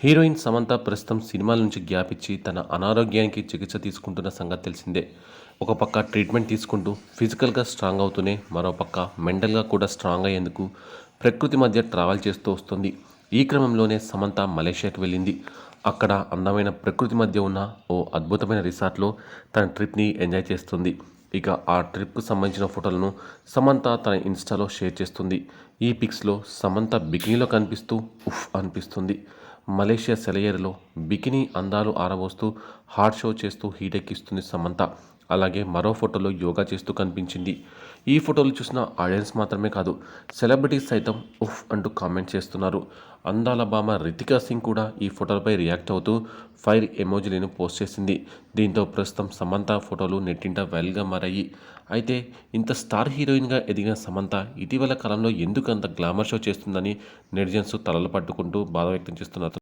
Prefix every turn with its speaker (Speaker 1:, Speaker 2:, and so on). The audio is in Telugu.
Speaker 1: హీరోయిన్ సమంత ప్రస్తుతం సినిమాల నుంచి గ్యాప్ ఇచ్చి తన అనారోగ్యానికి చికిత్స తీసుకుంటున్న సంగతి తెలిసిందే. ఒక పక్క ట్రీట్మెంట్ తీసుకుంటూ ఫిజికల్గా స్ట్రాంగ్ అవుతూనే మరో పక్క మెంటల్గా కూడా స్ట్రాంగ్ అయ్యేందుకు ప్రకృతి మధ్య ట్రావెల్ చేస్తూ వస్తుంది. ఈ క్రమంలోనే సమంత మలేషియాకి వెళ్ళింది. అక్కడ అందమైన ప్రకృతి మధ్య ఉన్న ఓ అద్భుతమైన రిసార్ట్లో తన ట్రిప్ని ఎంజాయ్ చేస్తుంది. ఇక ఆ ట్రిప్కు సంబంధించిన ఫోటోలను సమంత తన ఇన్స్టాలో షేర్ చేస్తుంది. ఈ పిక్స్లో సమంత బికినీలో కనిపిస్తూ ఉఫ్ అనిపిస్తుంది. మలేషియా సెలయేరులో బికినీ అందాలు ఆరబోస్తూ హాట్ షో చేస్తూ హీటెక్కిస్తుంది సమంత. అలాగే మరో ఫోటోలో యోగా చేస్తూ కనిపించింది. ఈ ఫోటోలు చూసిన ఆడియన్స్ మాత్రమే కాదు, సెలబ్రిటీస్ సైతం ఉఫ్ అంటూ కామెంట్ చేస్తున్నారు. అందాల భామ రితికా సింగ్ కూడా ఈ ఫోటోలపై రియాక్ట్ అవుతూ ఫైర్ ఎమోజీలను పోస్ట్ చేసింది. దీంతో ప్రస్తుతం సమంత ఫోటోలు నెట్టింట వైరల్గా మారాయి. అయితే ఇంత స్టార్ హీరోయిన్గా ఎదిగిన సమంత ఇటీవల కాలంలో ఎందుకు అంత గ్లామర్ షో చేస్తుందని నెటిజన్స్ తలలు పట్టుకుంటూ బాధ వ్యక్తం చేస్తున్నారు.